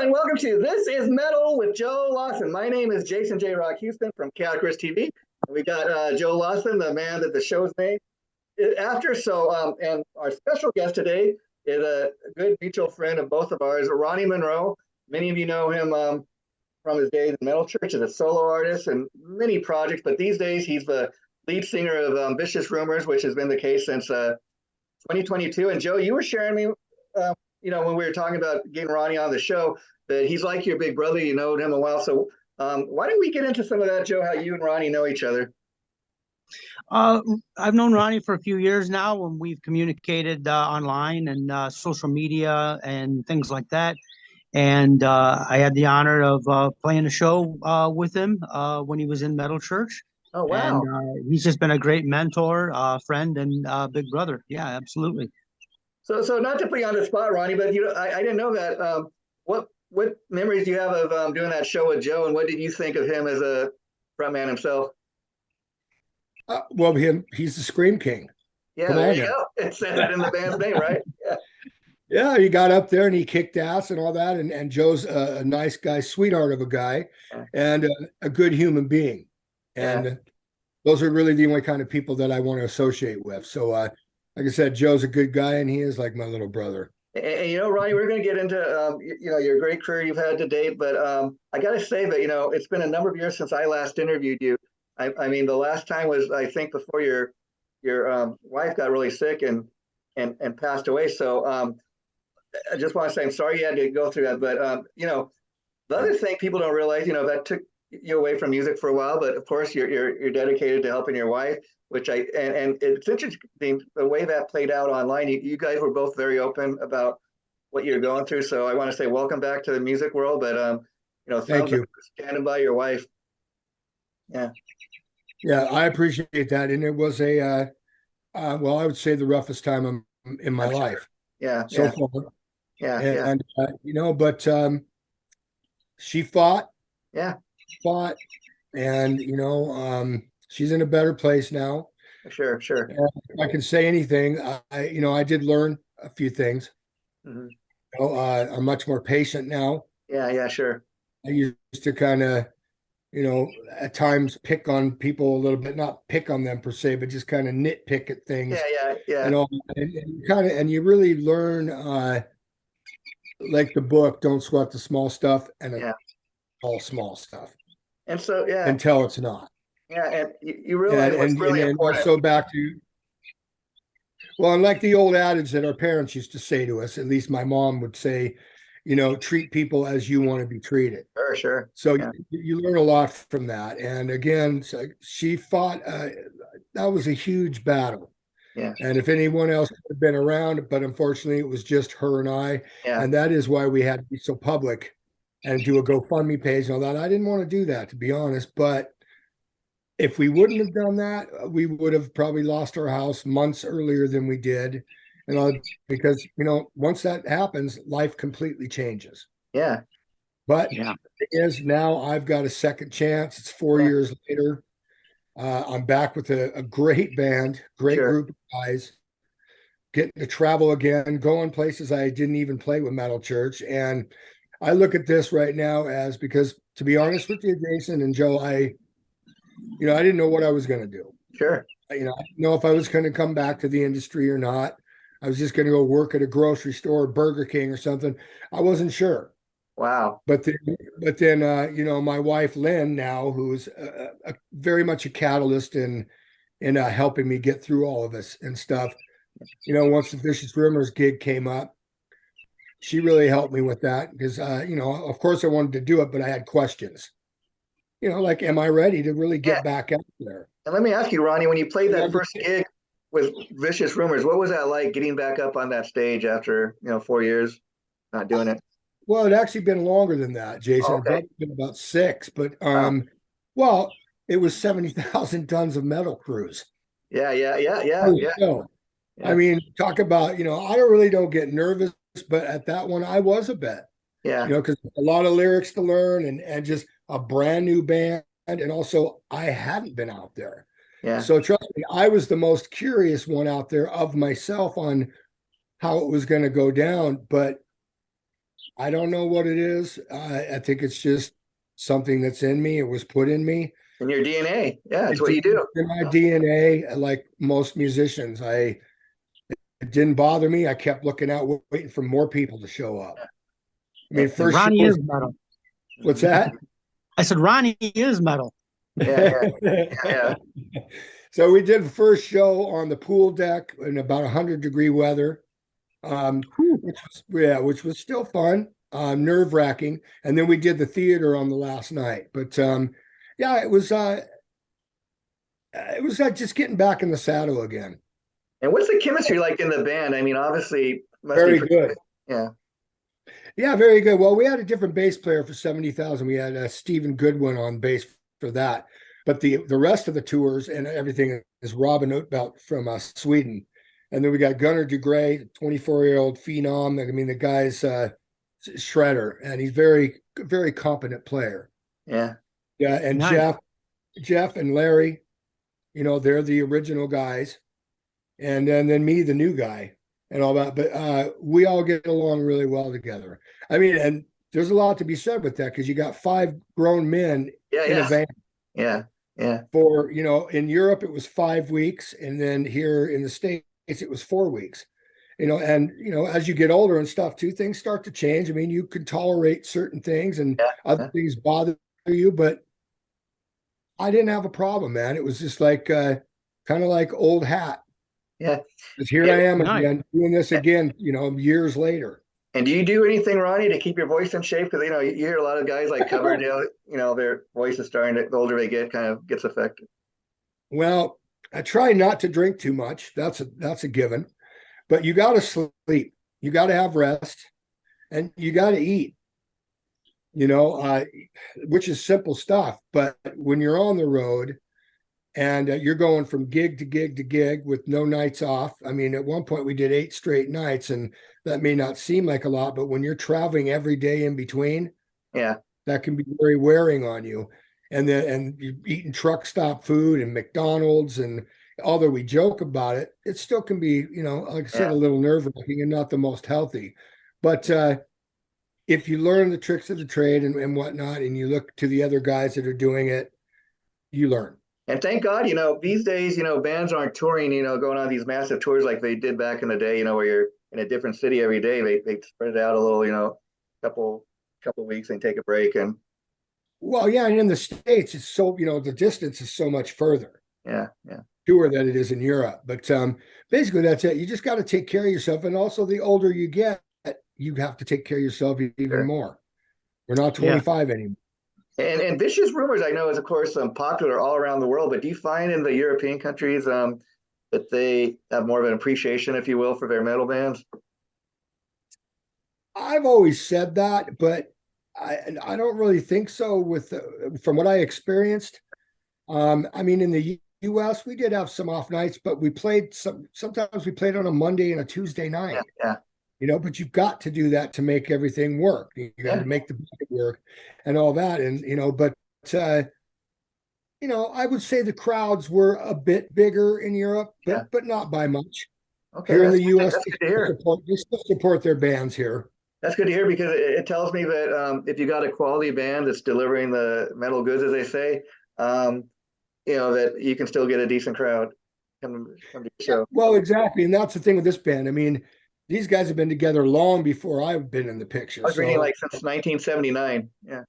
and welcome to This is Metal with Joe Lawson. My name is Jason J. Rock Houston from Chaos TV. We got Joe Lawson, the man that the show's named after. And our special guest today is a good mutual friend of both of ours, Ronny Munroe. Many of you know him from his days in Metal Church as a solo artist and many projects, but these days he's the lead singer of Vicious Rumors, which has been the case since 2022. And Joe, you were sharing me when we were talking about getting Ronny on the show, that he's like your big brother. You know him a while. So why don't we get into some of that, Joe, how you and Ronny know each other? I've known Ronny for a few years now, and we've communicated online and social media and things like that. And I had the honor of playing a show with him when he was in Metal Church. Oh, wow. And he's just been a great mentor, friend, and big brother. Yeah, absolutely. So not to put you on the spot, Ronny, but I didn't know that. What memories do you have of doing that show with Joe, and what did you think of him as a frontman himself? He's the Scream King. Yeah, there you go. It said that in the band's name, right? Yeah. Yeah, he got up there and he kicked ass and all that. And Joe's a nice guy, sweetheart of a guy, and a good human being. And those are really the only kind of people that I want to associate with. So, like I said, Joe's a good guy, and he is like my little brother. And Ronny, we're going to get into your great career you've had to date, but I got to say that it's been a number of years since I last interviewed you. I mean, the last time was, I think, before your wife got really sick and passed away. So I just want to say I'm sorry you had to go through that. But the other thing people don't realize, that took you away from music for a while, but of course you're dedicated to helping your wife, which and it's interesting the way that played out online. You guys were both very open about what you're going through. So I want to say welcome back to the music world. But thank you for standing by your wife. Yeah, I appreciate that. And it was I would say the roughest time in my life. Yeah. So far. Yeah. But she fought. Yeah. Fought, and she's in a better place now. Sure. If I can say anything, I did learn a few things. Mm-hmm. I'm much more patient now. Yeah, sure. I used to kind of, at times pick on people a little bit, not pick on them per se, but just kind of nitpick at things. Yeah. And you really learn, like the book, don't sweat the small stuff, and all small stuff. And so, until it's not. Yeah, and you realize what's really important. Also back to, and like the old adage that our parents used to say to us, at least my mom would say, treat people as you want to be treated. Sure. So you learn a lot from that. And again, so she fought. That was a huge battle. Yeah. And if anyone else had been around, but unfortunately it was just her and I. Yeah. And that is why we had to be so public and do a GoFundMe page and all that. I didn't want to do that, to be honest. But if we wouldn't have done that, we would have probably lost our house months earlier than we did. Because, once that happens, life completely changes. Yeah. But the thing is, now I've got a second chance. It's 4 years later. I'm back with a great band, group of guys, getting to travel again, going places I didn't even play with Metal Church. And I look at this right now because, to be honest with you, Jason and Joe, I didn't know what I was going to do. Sure. I didn't know if I was going to come back to the industry or not. I was just going to go work at a grocery store, Burger King or something. I wasn't sure. Wow. But then, my wife, Lynn, now, who's very much a catalyst in helping me get through all of this and stuff. Once the Vicious Rumors gig came up, she really helped me with that because, of course I wanted to do it, but I had questions. Like, am I ready to really get back out there? And let me ask you, Ronny, when you played that first gig with Vicious Rumors, what was that like getting back up on that stage after, 4 years not doing it? Well, it actually been longer than that, Jason. Okay. It's been about 6, but, it was 70,000 tons of metal cruise. Yeah. I mean, talk about, I really don't get nervous, but at that one, I was a bit. Yeah. Because a lot of lyrics to learn and just a brand new band. And also, I hadn't been out there. Yeah. So trust me, I was the most curious one out there of myself on how it was going to go down. But I don't know what it is. I think it's just something that's in me. It was put in me. In your DNA. Yeah, it's what you It's do. in my DNA, like most musicians. It didn't bother me. I kept looking out, waiting for more people to show up. I mean, And first Ronnie shows. is metal. What's that? I said Ronnie is metal. Yeah, yeah. So we did the first show on the pool deck in about 100-degree weather, which was still fun, nerve-wracking. And then we did the theater on the last night. But yeah, it was just getting back in the saddle again. And what's the chemistry like in the band? I mean, obviously, must be Very pretty good. Yeah. Yeah, very good. Well, we had a different bass player for 70,000. We had Stephen Goodwin on bass for that. But the rest of the tours and everything is Robin Oatbelt from Sweden. And then we got Gunnar DeGray, 24-year-old phenom. I mean, the guy's shredder, and he's very, very competent player. Yeah. Yeah, and Nice. Jeff and Larry, they're the original guys. And then me, the new guy, and all that. But we all get along really well together. I mean, and there's a lot to be said with that because you got 5 grown men in a van. Yeah. Yeah. For, in Europe, it was 5 weeks. And then here in the States, it was 4 weeks. And, as you get older and stuff too, things start to change. I mean, you can tolerate certain things and other things bother you, but I didn't have a problem, man. It was just like kind of like old hat. Yeah. Because here I am Nice. again, doing this again, years later. And do you do anything, Ronnie, to keep your voice in shape? Because you hear a lot of guys like Coverdale, their voice is starting to, the older they get, kind of gets affected. Well, I try not to drink too much. That's a given. But you got to sleep. You got to have rest, and you got to eat. Which is simple stuff. But when you're on the road and you're going from gig to gig to gig with no nights off. I mean, at one point we did 8 straight nights, and that may not seem like a lot, but when you're traveling every day in between, that can be very wearing on you. And you're eating truck stop food and McDonald's, and although we joke about it, it still can be, like I said, a little nerve-wracking and not the most healthy. But if you learn the tricks of the trade and whatnot, and you look to the other guys that are doing it, you learn. And thank God, these days, bands aren't touring, going on these massive tours like they did back in the day, where you're in a different city every day. They spread it out a little, couple weeks and take a break. And well, yeah, and in the States, it's so, the distance is so much further. Yeah. Tour than it is in Europe. But basically that's it. You just got to take care of yourself. And also the older you get, you have to take care of yourself even more. We're not 25 anymore. And Vicious Rumors, I know, is of course popular all around the world. But do you find in the European countries that they have more of an appreciation, if you will, for their metal bands? I've always said that, but I don't really think so. From what I experienced, I mean, in the U.S. we did have some off nights, but we played sometimes we played on a Monday and a Tuesday night. Yeah. But you've got to do that to make everything work. You got to make the budget work and all that. And, but, I would say the crowds were a bit bigger in Europe, but not by much. Okay. Here in the U.S., they still support their bands here. That's good to hear, because it tells me that if you got a quality band that's delivering the metal goods, as they say, that you can still get a decent crowd come to the show. Well, exactly. And that's the thing with this band. I mean, these guys have been together long before I've been in the picture. I was reading like since 1979. Yeah.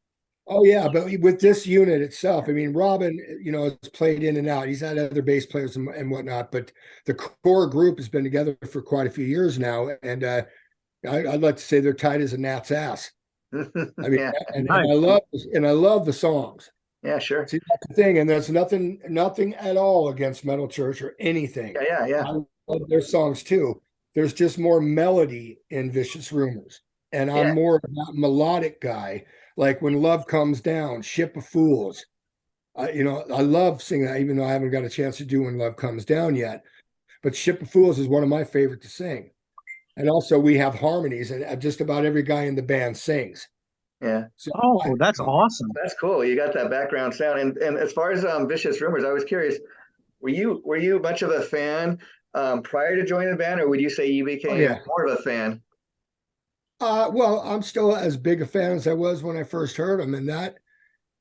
Oh, yeah. But with this unit itself, I mean, Robin, has played in and out. He's had other bass players and whatnot, but the core group has been together for quite a few years now. And I'd like to say they're tight as a gnat's ass. I mean, and I love the songs. Yeah, sure. See, that's the thing. And there's nothing at all against Metal Church or anything. Yeah. I love their songs too. There's just more melody in Vicious Rumors. And I'm more of that melodic guy. Like When Love Comes Down, Ship of Fools. I love singing that, even though I haven't got a chance to do When Love Comes Down yet. But Ship of Fools is one of my favorite to sing. And also we have harmonies, and just about every guy in the band sings. Yeah. So, that's awesome. That's cool. You got that background sound. And as far as Vicious Rumors, I was curious, were you much of a fan prior to joining the band, or would you say you became more of a fan? Well, I'm still as big a fan as I was when I first heard them, and that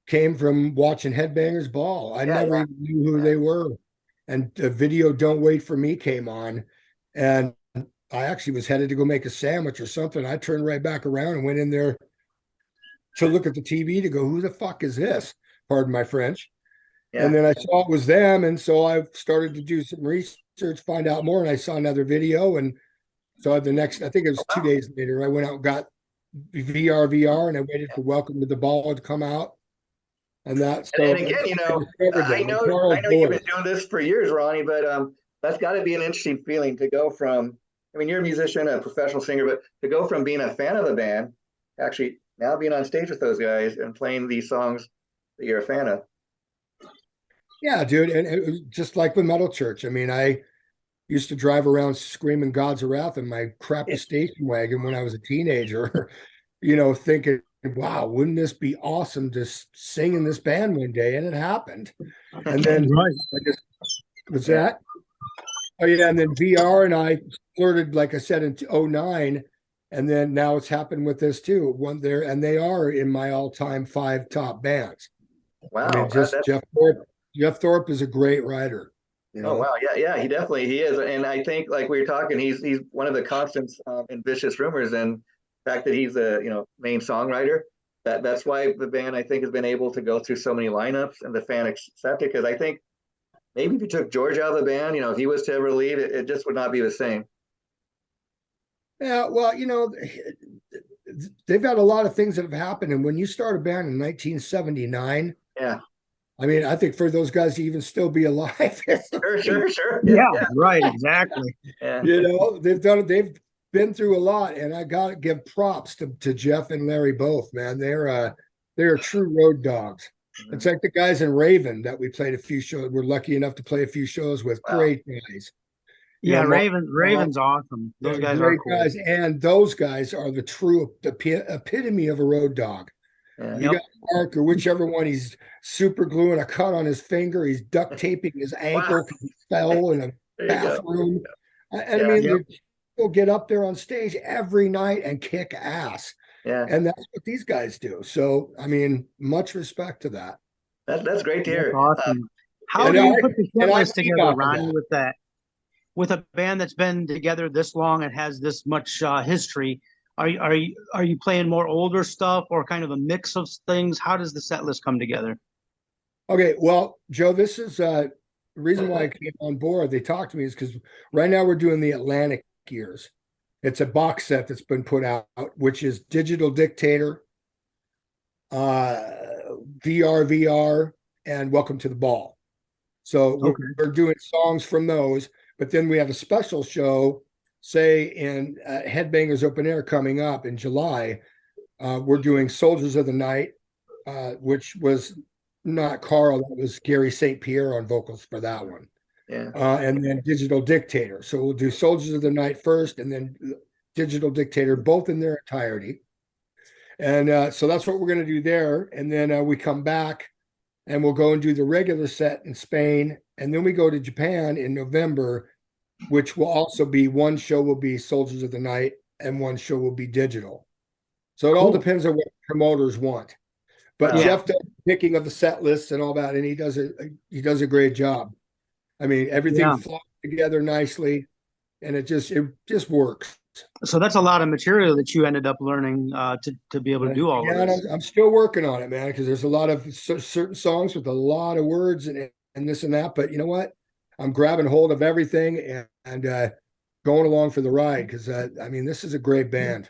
came from watching Headbangers Ball. I Yeah, never yeah, even knew who yeah. they were. And the video Don't Wait for Me came on, and I actually was headed to go make a sandwich or something. I turned right back around and went in there to look at the TV to go, who the fuck is this? Pardon my French. And Yeah. then I saw it was them. And so I started to do some research, find out more. And I saw another video. And so the next, I think it was Oh, 2 days later, I went out and got VR, and I waited for Welcome to the Ball to come out. And that, And so again, I discovered I them. know, Carl's I know you've boys. been doing this for years, Ronnie, but that's got to be an interesting feeling to go from. I mean, you're a musician, a professional singer, but to go from being a fan of the band, actually now being on stage with those guys and playing these songs that you're a fan of. Yeah, dude. And it was just like with Metal Church. I mean, I used to drive around screaming God's wrath in my crappy station wagon when I was a teenager, thinking, wow, wouldn't this be awesome to sing in this band one day? And it happened. And then Right. I just was Yeah. that. Oh, yeah. And then VR and I flirted, like I said, in '09. And then now it's happened with this too. One there, and they are in my all-time 5 top bands. I Wow, mean, just that's Jeff Thorpe. Jeff Thorpe is a great writer. oh wow, yeah, yeah, he is, and I think like we were talking, he's one of the constants in Vicious Rumors, and the fact that he's a main songwriter. That's why the band I think has been able to go through so many lineups and the fan accept it because I think maybe if you took George out of the band, if he was to ever leave, it just would not be the same. Yeah, well, they've got a lot of things that have happened. And when you start a band in 1979, Yeah, I mean, I think for those guys to even still be alive, sure, Yeah, yeah, right, exactly. yeah. they've been through a lot. And I got to give props to Jeff and Larry both, man. They're true road dogs. It's like the guys in Raven that we played a few shows. We're lucky enough to play a few shows with. Wow. Great guys. Yeah, Mark, Raven's awesome. Those guys are great cool. guys, and those guys are the true epitome of a road dog. Yeah. You got Mark or whichever one, he's super gluing a cut on his finger. He's duct taping his ankle because he fell in a There you bathroom. go. And I mean, they'll get up there on stage every night and kick ass. Yeah, And that's what these guys do. So, I mean, much respect to that. that's great to That's hear. awesome. How and do you I- put the set and I list feed together, off of Ronnie, that. with that? With a band that's been together this long and has this much history, are you playing more older stuff or kind of a mix of things? How does the set list come together? Okay, well, Joe, this is the reason why I came on board. They talked to me is because right now we're doing the Atlantic years. It's a box set that's been put out, which is Digital Dictator, VR, and Welcome to the Ball. So we're doing songs from those, but then we have a special show, say in Headbangers Open Air coming up in July. We're doing Soldiers of the Night, which was not Carl, that was Gary St. Pierre on vocals for that one. Yeah. And then Digital Dictator. So we'll do Soldiers of the Night first, and then Digital Dictator, both in their entirety. And so that's what we're going to do there. And then we come back and we'll go and do the regular set in Spain. And then we go to Japan in November, which will also be one show will be Soldiers of the Night and one show will be digital. So it all depends on what promoters want. But Jeff does the picking of the set lists and all that, and he does a great job. I mean, everything flows together nicely, and it just works. So that's a lot of material that you ended up learning to be able to do all of this. I'm still working on it, man, because there's a lot of certain songs with a lot of words and this and that. But you know what? I'm grabbing hold of everything and going along for the ride because I mean, this is a great band.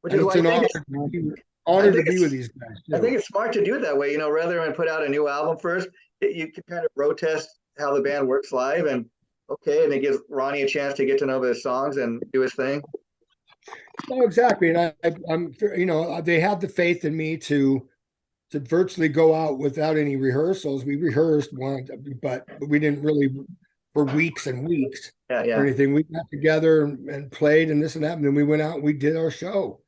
Which is it's an honor to be with these guys. I think it's smart to do it that way, rather than put out a new album first, you can kind of road test how the band works live and it gives Ronnie a chance to get to know the songs and do his thing. No, exactly. And I'm they had the faith in me to virtually go out without any rehearsals. We rehearsed one, but we didn't really for weeks and weeks or anything. We got together and played and this and that. And then we went out and we did our show.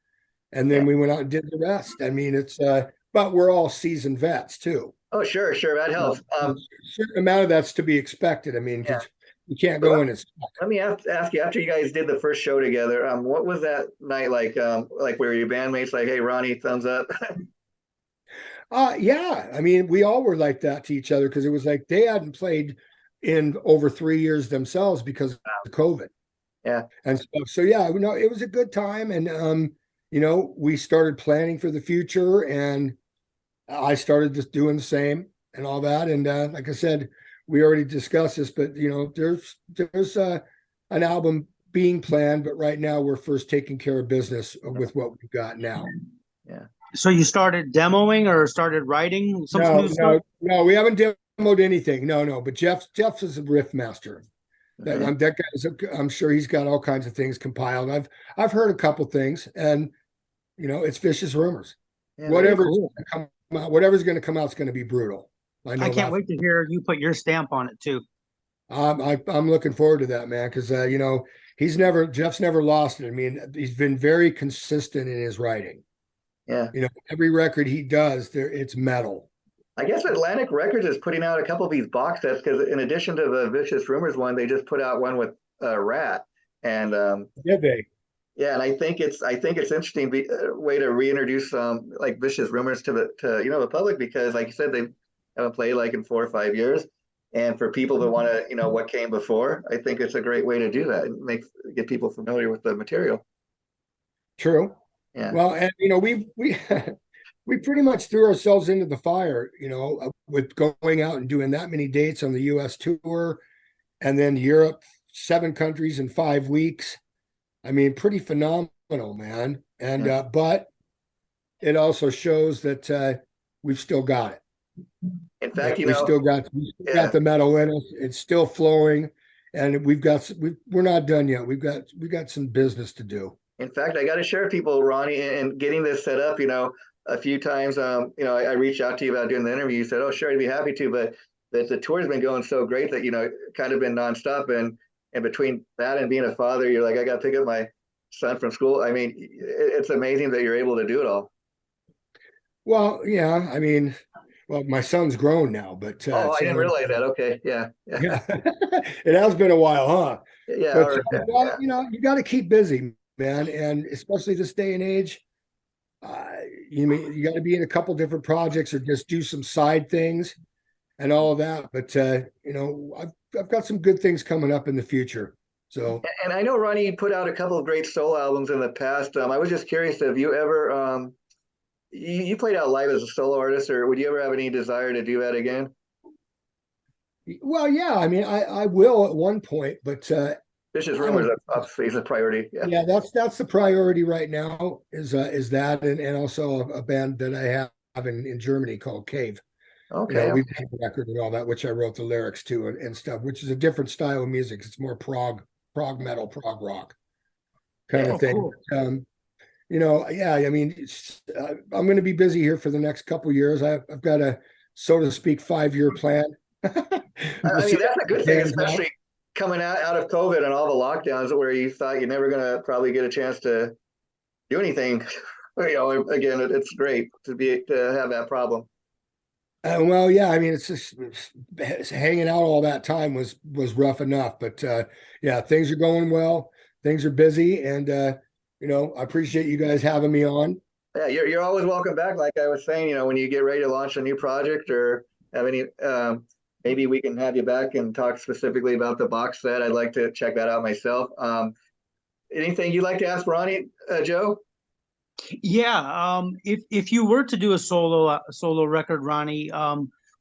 And then we went out and did the rest. I mean, it's but we're all seasoned vets too. Oh, sure. That helps. A certain amount of that's to be expected. I mean, You can't go in and stuck. Let me ask you, after you guys did the first show together, what was that night like? Like were your bandmates like, hey, Ronnie, thumbs up? Yeah. I mean, we all were like that to each other because it was like they hadn't played in over 3 years themselves because of COVID. Yeah. And stuff. So yeah, it was a good time. And we started planning for the future, and I started just doing the same and all that. And like I said, we already discussed this, but there's an album being planned, but right now we're first taking care of business with what we've got now. Yeah. So you started demoing or started writing some new stuff? No, we haven't demoed anything. No. But Jeff is a riff master. Okay. That guy's, I'm sure he's got all kinds of things compiled. I've heard a couple things, and it's vicious rumors. Yeah, Whatever's cool. going to come out, whatever's going to come out is going to be brutal. I can't wait to hear you put your stamp on it too. I'm looking forward to that, man, because Jeff's never lost it. I mean, he's been very consistent in his writing. Yeah. Every record he does, it's metal. I guess Atlantic Records is putting out a couple of these box sets because in addition to the Vicious Rumors one, they just put out one with Rat. And Did they? yeah, and I think it's interesting way to reintroduce like Vicious Rumors to the public, because like you said, they haven't played like in 4 or 5 years. And for people that want to what came before, I think it's a great way to do that and get people familiar with the material. True. Yeah. Well, and we pretty much threw ourselves into the fire, with going out and doing that many dates on the US tour, and then Europe, 7 countries in 5 weeks. I mean, pretty phenomenal, man. And but it also shows that we've still got it. In fact, we still got the metal in us. It's still flowing, and we're not done yet. We've got some business to do. In fact, I got to share with people, Ronnie, and getting this set up. A few times, I reached out to you about doing the interview. You said, "Oh, sure, I'd be happy to," but the tour's been going so great that kind of been nonstop. And between that and being a father, you're like, I got to pick up my son from school. I mean, it's amazing that you're able to do it all. Well, yeah, I mean, my son's grown now, but I didn't realize that. Okay, yeah. It has been a while, huh? Yeah, but you got to keep busy, man, and especially this day and age. You got to be in a couple different projects or just do some side things and all of that. But I've got some good things coming up in the future. So, and I know Ronnie put out a couple of great solo albums in the past. I was just curious, have you ever you played out live as a solo artist, or would you ever have any desire to do that again? Well, yeah, I mean, I will at one point, but Vicious Rumors is a priority. Yeah, that's the priority right now is that, and also a band that I have in Germany called Cave. Okay. We've had a record and all that, which I wrote the lyrics to and stuff, which is a different style of music. It's more prog metal, prog rock kind of thing. Cool. Yeah, I mean, I'm going to be busy here for the next couple of years. I've got a, so to speak, 5-year plan. I mean, that's a good thing, especially coming out of COVID and all the lockdowns where you thought you're never going to probably get a chance to do anything. Again, it's great to have that problem. Well, yeah, I mean, it's hanging out all that time was rough enough, but yeah, things are going well. Things are busy, and I appreciate you guys having me on. Yeah, you're always welcome back. Like I was saying, when you get ready to launch a new project or have any, maybe we can have you back and talk specifically about the box set. I'd like to check that out myself. Anything you'd like to ask Ronnie, Joe? Yeah, if you were to do a solo record, Ronnie,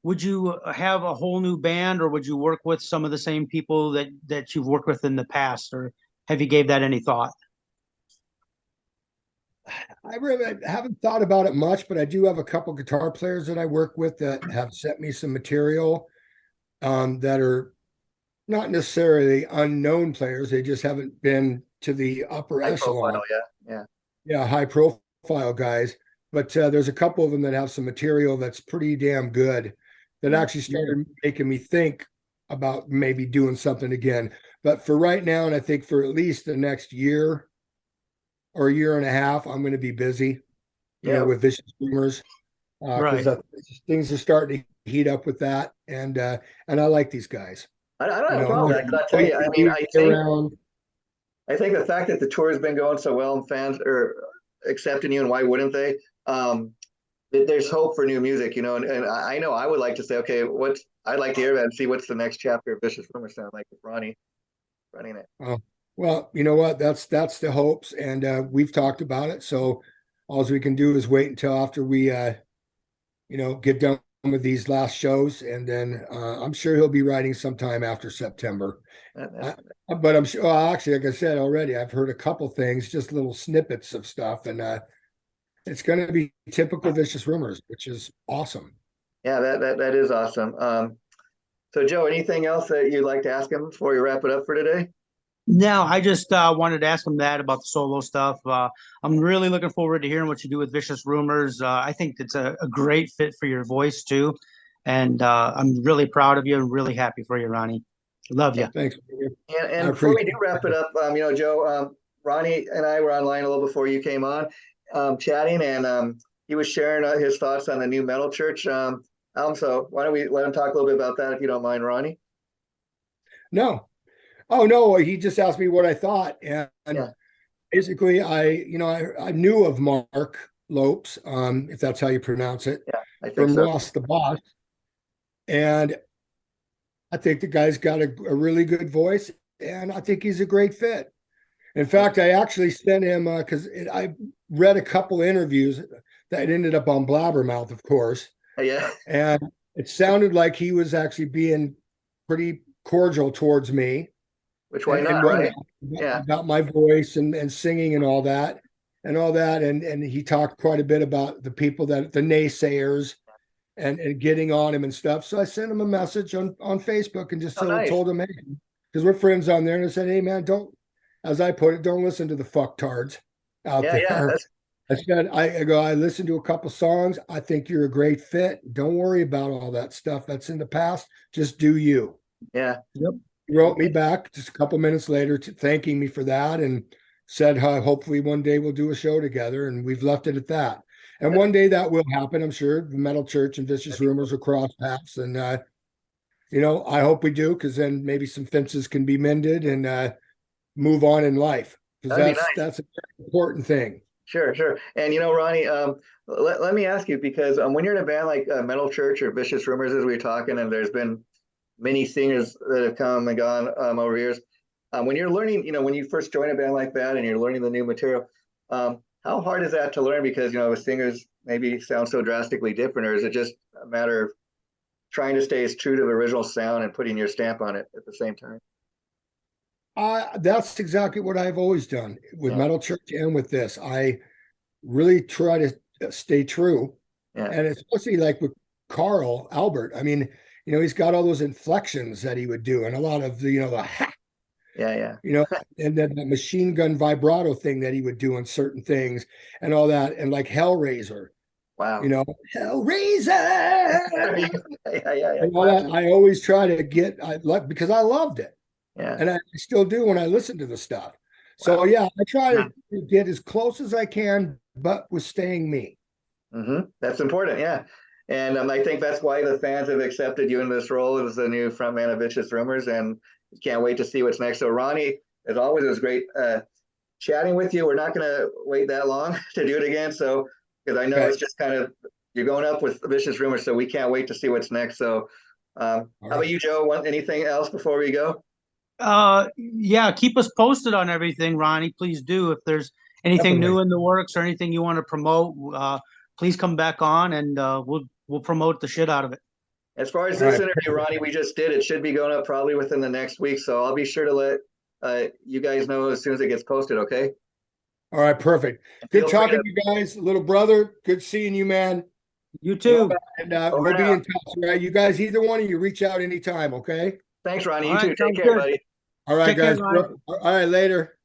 would you have a whole new band, or would you work with some of the same people that you've worked with in the past, or have you gave that any thought? I really haven't thought about it much, but I do have a couple guitar players that I work with that have sent me some material that are not necessarily unknown players. They just haven't been to the upper echelon. Profile, yeah. Yeah, high profile guys. But there's a couple of them that have some material that's pretty damn good that actually started making me think about maybe doing something again. But for right now, and I think for at least the next year or a year and a half, I'm going to be busy, with Vicious Rumors, because things are starting to heat up with that, and I like these guys. I don't You have a know, problem with that, 'cause I'll tell you, I mean, around. I think the fact that the tour has been going so well and fans are accepting you, and why wouldn't they? There's hope for new music, and I know I would like to say, okay, I'd like to hear that and see what's the next chapter of Vicious Rumor sound like with Ronnie running it. Oh, well, you know what? That's the hopes, and we've talked about it. So all we can do is wait until after we, get done with these last shows, and then I'm sure he'll be writing sometime after September. But I'm sure, actually, like I said already, I've heard a couple things, just little snippets of stuff, and it's going to be typical Vicious Rumors, which is awesome. Yeah, that is awesome. So, Joe, anything else that you'd like to ask him before we wrap it up for today? No, I just wanted to ask him that about the solo stuff. I'm really looking forward to hearing what you do with Vicious Rumors. I think it's a great fit for your voice too, and I'm really proud of you and really happy for you, Ronnie. Love you. Thanks. And before we do wrap it up, Joe, Ronnie and I were online a little before you came on, chatting, and he was sharing his thoughts on the new Metal Church album. So why don't we let him talk a little bit about that, if you don't mind, Ronnie? No. Oh no, he just asked me what I thought, and Yeah. basically, I knew of Marc Lopes, if that's how you pronounce it, Yeah, I think from so. Ross the Boss, and I think the guy's got a really good voice, and I think he's a great fit. In fact, I actually sent him because I read a couple interviews that ended up on Blabbermouth, of course, Yeah. and it sounded like he was actually being pretty cordial towards me. Which why and not, right? Yeah. about my voice and singing and all that. And he talked quite a bit about the people that the naysayers and getting on him and stuff. So I sent him a message on Facebook and just Nice. told him, hey, because we're friends on there, and I said, hey man, don't, as I put it, don't listen to the fucktards out there. Yeah, I said, I listened to a couple songs. I think you're a great fit. Don't worry about all that stuff that's in the past. Just do you. yeah. Yep. He wrote me back just a couple minutes later thanking me for that, and said, hopefully one day we'll do a show together, and we've left it at that. And one day that will happen, I'm sure. The Metal Church and Vicious Rumors will cross paths, and I hope we do, because then maybe some fences can be mended and move on in life, because that's an important thing. Sure. And Ronnie, let me ask you, because when you're in a band like Metal Church or Vicious Rumors, as we were talking, and there's been many singers that have come and gone over years. When you're learning, when you first join a band like that and you're learning the new material, how hard is that to learn? Because, singers maybe sound so drastically different, or is it just a matter of trying to stay as true to the original sound and putting your stamp on it at the same time? That's exactly what I've always done with Metal Church and with this. I really try to stay true. Yeah. And especially like with Carl Albert, I mean, he's got all those inflections that he would do, and a lot of the ha. Yeah. And then the machine gun vibrato thing that he would do on certain things and all that, and like Hellraiser. Wow. Hellraiser. Yeah. And all that, I always try to get, because I loved it. Yeah. And I still do when I listen to the stuff. So yeah, I try to get as close as I can, but with staying me. Mm-hmm. That's important. Yeah. And I think that's why the fans have accepted you in this role as the new frontman of Vicious Rumors, and can't wait to see what's next. So Ronnie, as always, it was great chatting with you. We're not going to wait that long to do it again. So, because I know it's just kind of, you're going up with Vicious Rumors, so we can't wait to see what's next. So how about you, Joe? Want anything else before we go? Yeah, keep us posted on everything, Ronnie. Please do. If there's anything new in the works or anything you want to promote, please come back on, and we'll promote the shit out of it. As far as this interview, Ronnie, we just did, it should be going up probably within the next week. So I'll be sure to let you guys know as soon as it gets posted. Okay. All right. Perfect. Good talking to you guys, little brother. Good seeing you, man. You too. And we'll be in touch. Right. You guys, either one of you, reach out anytime. Okay. Thanks, Ronnie. You too. Take care, buddy. All right, guys. All right. Later.